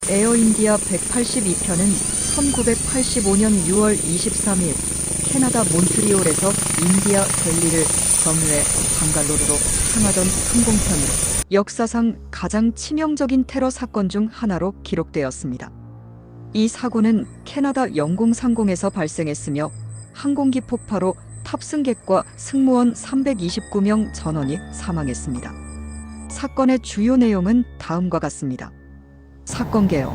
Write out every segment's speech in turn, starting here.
에어인디아 182편은 1985년 6월 23일 캐나다 몬트리올에서 인디아 델리를 경유해 방갈로르로 향하던 항공편으로 역사상 가장 치명적인 테러 사건 중 하나로 기록되었습니다. 이 사고는 캐나다 영공상공에서 발생했으며 항공기 폭파로 탑승객과 승무원 329명 전원이 사망했습니다. 사건의 주요 내용은 다음과 같습니다. 사건 개요.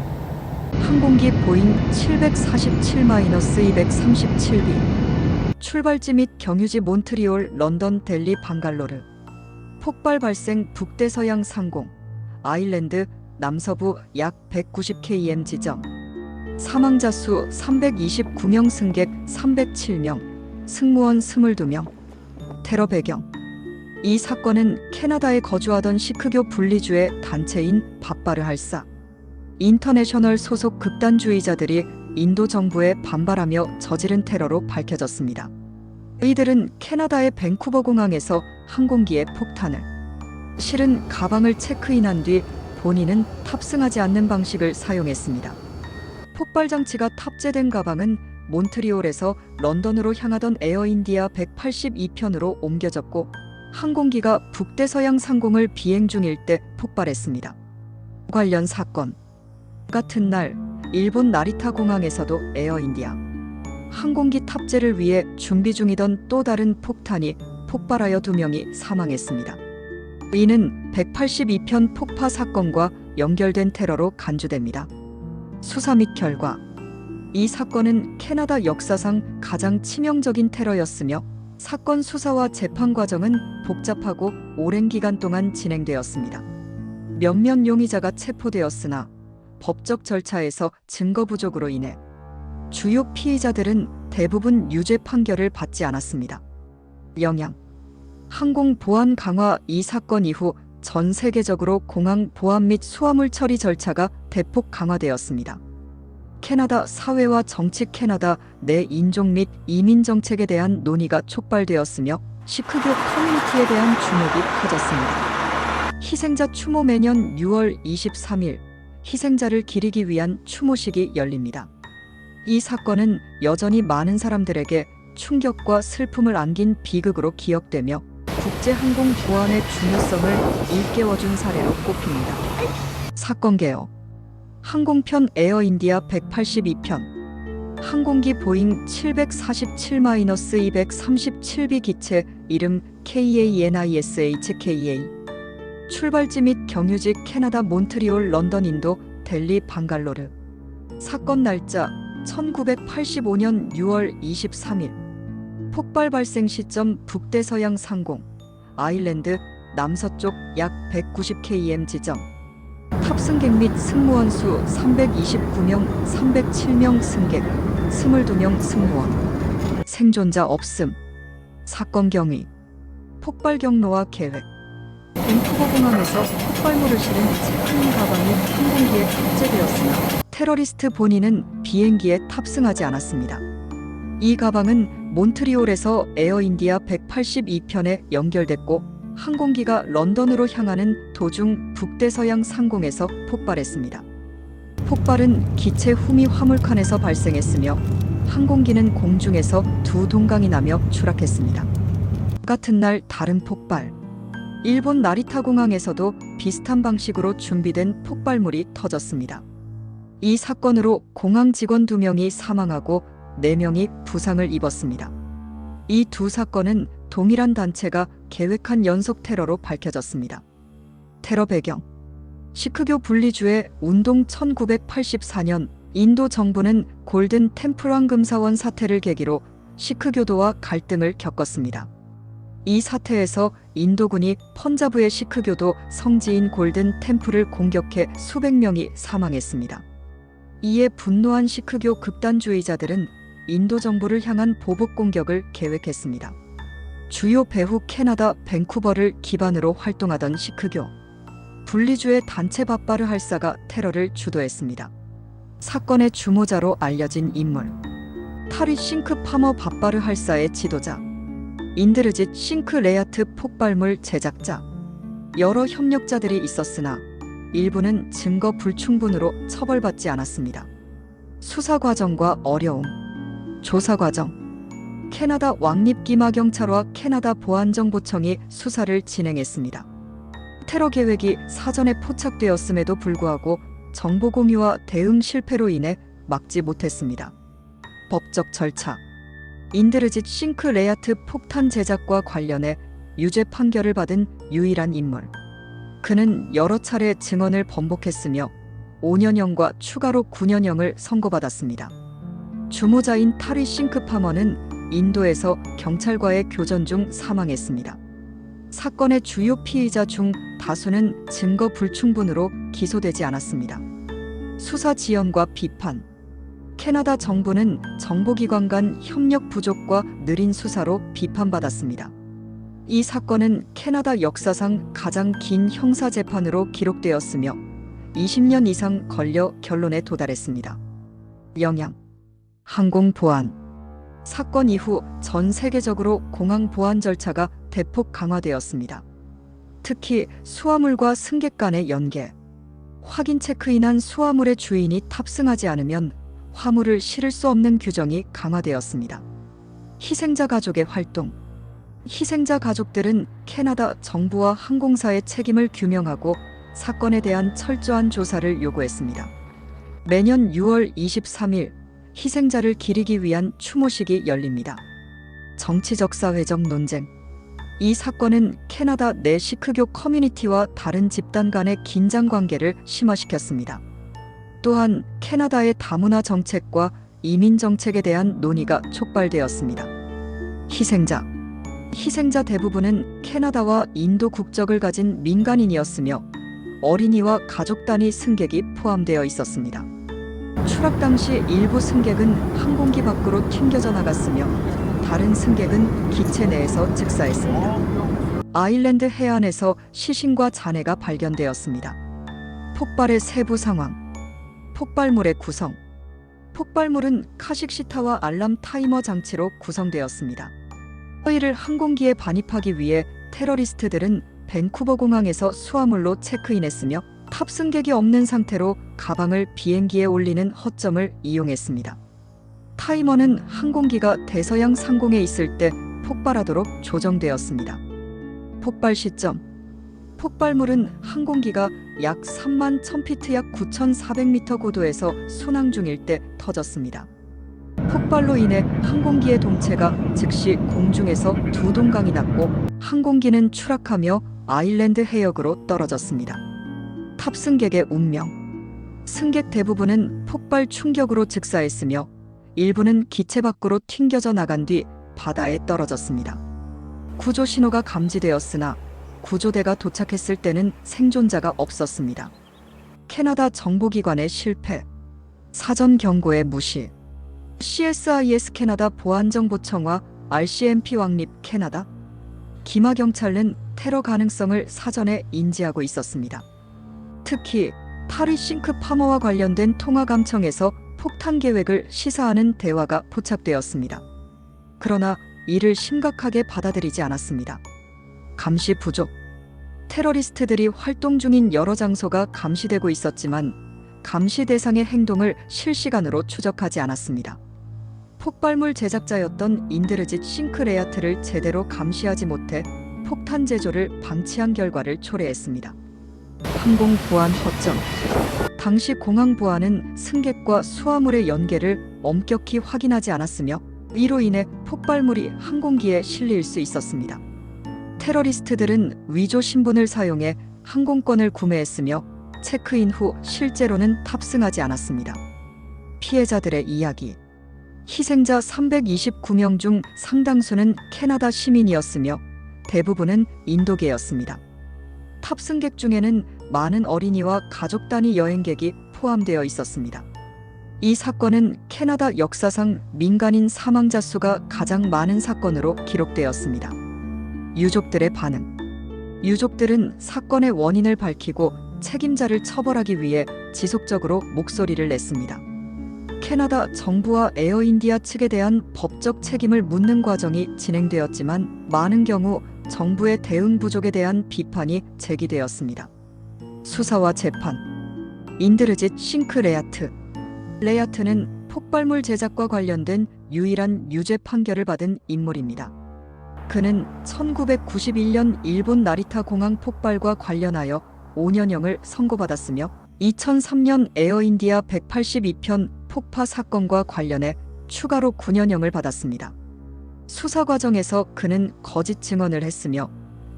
항공기 보잉 747-237B 출발지 및 경유지 몬트리올, 런던, 델리, 방갈로르. 폭발 발생 북대서양 상공 아일랜드 남서부 약 190km 지점. 사망자 수 329명, 승객 307명, 승무원 22명. 테러 배경. 이 사건은 캐나다에 거주하던 시크교 분리주의 단체인 바바르 할사 인터내셔널 소속 극단주의자들이 인도 정부에 반발하며 저지른 테러로 밝혀졌습니다. 이들은 캐나다의 밴쿠버 공항에서 항공기에 폭탄을, 실은 가방을 체크인한 뒤 본인은 탑승하지 않는 방식을 사용했습니다. 폭발 장치가 탑재된 가방은 몬트리올에서 런던으로 향하던 에어인디아 182편으로 옮겨졌고 항공기가 북대서양 상공을 비행 중일 때 폭발했습니다. 관련 사건. 같은 날 일본 나리타 공항에서도 에어인디아 항공기 탑재를 위해 준비 중이던 또 다른 폭탄이 폭발하여 2명이 사망했습니다. 이는 182편 폭파 사건과 연결된 테러로 간주됩니다. 수사 및 결과. 이 사건은 캐나다 역사상 가장 치명적인 테러였으며 사건 수사와 재판 과정은 복잡하고 오랜 기간 동안 진행되었습니다. 몇몇 용의자가 체포되었으나 법적 절차에서 증거 부족으로 인해 주요 피의자들은 대부분 유죄 판결을 받지 않았습니다. 영향. 항공 보안 강화. 이 사건 이후 전 세계적으로 공항 보안 및 수화물 처리 절차가 대폭 강화되었습니다. 캐나다 사회와 정치. 캐나다 내 인종 및 이민 정책에 대한 논의가 촉발되었으며 시크교 커뮤니티에 대한 주목이 커졌습니다. 희생자 추모. 매년 6월 23일 희생자를 기리기 위한 추모식이 열립니다. 이 사건은 여전히 많은 사람들에게 충격과 슬픔을 안긴 비극으로 기억되며 국제항공 보안의 중요성을 일깨워준 사례로 꼽힙니다. 사건 개요. 항공편 에어인디아 182편 항공기 보잉 747-237B 기체 이름 KANISHKA 출발지 및 경유지 캐나다 몬트리올, 런던, 인도, 델리, 방갈로르. 사건 날짜 1985년 6월 23일 폭발 발생 시점 북대서양 상공 아일랜드 남서쪽 약 190km 지점. 탑승객 및 승무원 수 329명, 307명, 승객 22명, 승무원. 생존자 없음. 사건 경위. 폭발 경로와 계획. 밴쿠버 공항에서 폭발물을 실은 체크인 가방이 항공기에 탑재되었으나 테러리스트 본인은 비행기에 탑승하지 않았습니다. 이 가방은 몬트리올에서 에어인디아 182편에 연결됐고 항공기가 런던으로 향하는 도중 북대서양 상공에서 폭발했습니다. 폭발은 기체 후미 화물칸에서 발생했으며 항공기는 공중에서 두 동강이 나며 추락했습니다. 같은 날 다른 폭발. 일본 나리타 공항에서도 비슷한 방식으로 준비된 폭발물이 터졌습니다. 이 사건으로 공항 직원 2명이 사망하고 4명이 부상을 입었습니다. 이 두 사건은 동일한 단체가 계획한 연속 테러로 밝혀졌습니다. 테러 배경. 시크교 분리주의 운동. 1984년 인도 정부는 골든 템플 황금사원 사태를 계기로 시크교도와 갈등을 겪었습니다. 이 사태에서 인도군이 펀자브의 시크교도 성지인 골든 템플을 공격해 수백 명이 사망했습니다. 이에 분노한 시크교 극단주의자들은 인도 정부를 향한 보복 공격을 계획했습니다. 주요 배후 캐나다 밴쿠버를 기반으로 활동하던 시크교 분리주의 단체 바바르 할사가 테러를 주도했습니다. 사건의 주모자로 알려진 인물. 타리 싱크 파머 바바르 할사의 지도자. 인드르짓 싱크 레야트 폭발물 제작자. 여러 협력자들이 있었으나 일부는 증거 불충분으로 처벌받지 않았습니다. 수사 과정과 어려움. 조사 과정. 캐나다 왕립기마경찰과 캐나다 보안정보청이 수사를 진행했습니다. 테러 계획이 사전에 포착되었음에도 불구하고 정보 공유와 대응 실패로 인해 막지 못했습니다. 법적 절차. 인드르짓 싱크 레야트 폭탄 제작과 관련해 유죄 판결을 받은 유일한 인물. 그는 여러 차례 증언을 번복했으며 5년형과 추가로 9년형을 선고받았습니다. 주모자인 타리 싱크 파머는 인도에서 경찰과의 교전 중 사망했습니다. 사건의 주요 피의자 중 다수는 증거 불충분으로 기소되지 않았습니다. 수사 지연과 비판. 캐나다 정부는 정보기관 간 협력 부족과 느린 수사로 비판받았습니다. 이 사건은 캐나다 역사상 가장 긴 형사재판으로 기록되었으며 20년 이상 걸려 결론에 도달했습니다. 영향. 항공보안. 사건 이후 전 세계적으로 공항 보안 절차가 대폭 강화되었습니다. 특히 수화물과 승객 간의 연계. 확인 체크인한 수화물의 주인이 탑승하지 않으면 화물을 실을 수 없는 규정이 강화되었습니다. 희생자 가족의 활동. 희생자 가족들은 캐나다 정부와 항공사의 책임을 규명하고 사건에 대한 철저한 조사를 요구했습니다. 매년 6월 23일 희생자를 기리기 위한 추모식이 열립니다. 정치적 사회적 논쟁. 이 사건은 캐나다 내 시크교 커뮤니티와 다른 집단 간의 긴장 관계를 심화시켰습니다. 또한 캐나다의 다문화 정책과 이민 정책에 대한 논의가 촉발되었습니다. 희생자. 희생자 대부분은 캐나다와 인도 국적을 가진 민간인이었으며 어린이와 가족 단위 승객이 포함되어 있었습니다. 추락 당시 일부 승객은 항공기 밖으로 튕겨져 나갔으며 다른 승객은 기체 내에서 즉사했습니다. 아일랜드 해안에서 시신과 잔해가 발견되었습니다. 폭발의 세부 상황. 폭발물의 구성. 폭발물은 카식시타와 알람 타이머 장치로 구성되었습니다. 허위를 항공기에 반입하기 위해 테러리스트들은 밴쿠버 공항에서 수화물로 체크인했으며 탑승객이 없는 상태로 가방을 비행기에 올리는 허점을 이용했습니다. 타이머는 항공기가 대서양 상공에 있을 때 폭발하도록 조정되었습니다. 폭발 시점. 폭발물은 항공기가 약 3만 1000피트 약 9400m 고도에서 순항 중일 때 터졌습니다. 폭발로 인해 항공기의 동체가 즉시 공중에서 두 동강이 났고 항공기는 추락하며 아일랜드 해역으로 떨어졌습니다. 탑승객의 운명. 승객 대부분은 폭발 충격으로 즉사했으며 일부는 기체 밖으로 튕겨져 나간 뒤 바다에 떨어졌습니다. 구조 신호가 감지되었으나 구조대가 도착했을 때는 생존자가 없었습니다. 캐나다 정보기관의 실패. 사전 경고의 무시. CSIS 캐나다 보안정보청과 RCMP 왕립 캐나다 기마경찰은 테러 가능성을 사전에 인지하고 있었습니다. 특히 타리 싱크 파머와 관련된 통화감청에서 폭탄 계획을 시사하는 대화가 포착되었습니다. 그러나 이를 심각하게 받아들이지 않았습니다. 감시 부족. 테러리스트들이 활동 중인 여러 장소가 감시되고 있었지만 감시 대상의 행동을 실시간으로 추적하지 않았습니다. 폭발물 제작자였던 인드르짓 싱크레야트를 제대로 감시하지 못해 폭탄 제조를 방치한 결과를 초래했습니다. 항공 보안 허점. 당시 공항 보안은 승객과 수화물의 연계를 엄격히 확인하지 않았으며 이로 인해 폭발물이 항공기에 실릴 수 있었습니다. 테러리스트들은 위조 신분을 사용해 항공권을 구매했으며 체크인 후 실제로는 탑승하지 않았습니다. 피해자들의 이야기. 희생자 329명 중 상당수는 캐나다 시민이었으며 대부분은 인도계였습니다. 탑승객 중에는 많은 어린이와 가족 단위 여행객이 포함되어 있었습니다. 이 사건은 캐나다 역사상 민간인 사망자 수가 가장 많은 사건으로 기록되었습니다. 유족들의 반응. 유족들은 사건의 원인을 밝히고 책임자를 처벌하기 위해 지속적으로 목소리를 냈습니다. 캐나다 정부와 에어인디아 측에 대한 법적 책임을 묻는 과정이 진행되었지만 많은 경우 정부의 대응 부족에 대한 비판이 제기되었습니다. 수사와 재판. 인드르짓 싱크 레야트. 레야트는 폭발물 제작과 관련된 유일한 유죄 판결을 받은 인물입니다. 그는 1991년 일본 나리타 공항 폭발과 관련하여 5년형을 선고받았으며 2003년 에어인디아 182편 폭파 사건과 관련해 추가로 9년형을 받았습니다. 수사 과정에서 그는 거짓 증언을 했으며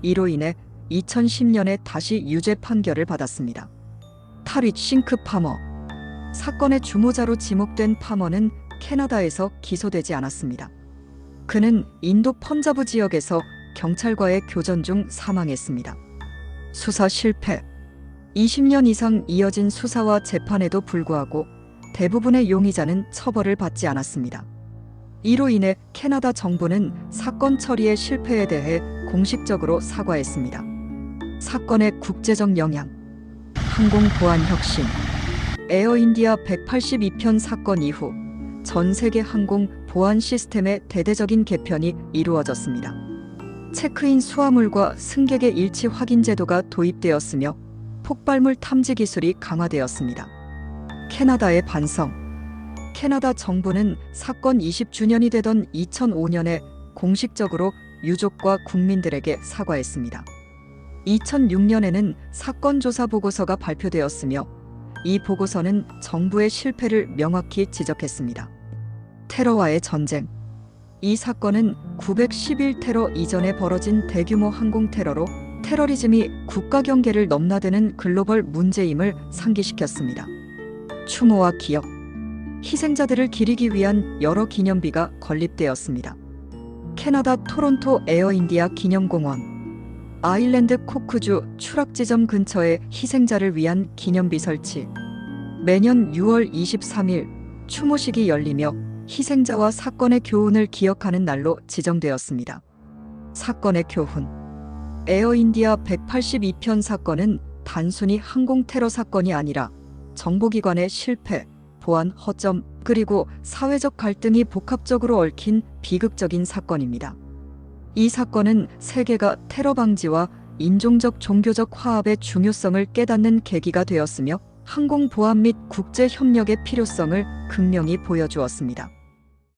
이로 인해 2010년에 다시 유죄 판결을 받았습니다. 타릿 싱크 파머. 사건의 주모자로 지목된 파머는 캐나다에서 기소되지 않았습니다. 그는 인도 펀자브 지역에서 경찰과의 교전 중 사망했습니다. 수사 실패. 20년 이상 이어진 수사와 재판에도 불구하고 대부분의 용의자는 처벌을 받지 않았습니다. 이로 인해 캐나다 정부는 사건 처리의 실패에 대해 공식적으로 사과했습니다. 사건의 국제적 영향. 항공 보안 혁신. 에어인디아 182편 사건 이후 전 세계 항공 보안 시스템의 대대적인 개편이 이루어졌습니다. 체크인 수화물과 승객의 일치 확인 제도가 도입되었으며 폭발물 탐지 기술이 강화되었습니다. 캐나다의 반성. 캐나다 정부는 사건 20주년이 되던 2005년에 공식적으로 유족과 국민들에게 사과했습니다. 2006년에는 사건 조사 보고서가 발표되었으며 이 보고서는 정부의 실패를 명확히 지적했습니다. 테러와의 전쟁. 이 사건은 911 테러 이전에 벌어진 대규모 항공 테러로 테러리즘이 국가 경계를 넘나드는 글로벌 문제임을 상기시켰습니다. 추모와 기억. 희생자들을 기리기 위한 여러 기념비가 건립되었습니다. 캐나다 토론토 에어인디아 기념공원. 아일랜드 코크주 추락지점 근처에 희생자를 위한 기념비 설치. 매년 6월 23일 추모식이 열리며 희생자와 사건의 교훈을 기억하는 날로 지정되었습니다. 사건의 교훈. 에어인디아 182편 사건은 단순히 항공 테러 사건이 아니라 정보기관의 실패, 보안 허점, 그리고 사회적 갈등이 복합적으로 얽힌 비극적인 사건입니다. 이 사건은 세계가 테러 방지와 인종적 종교적 화합의 중요성을 깨닫는 계기가 되었으며 항공 보안 및 국제 협력의 필요성을 극명히 보여주었습니다.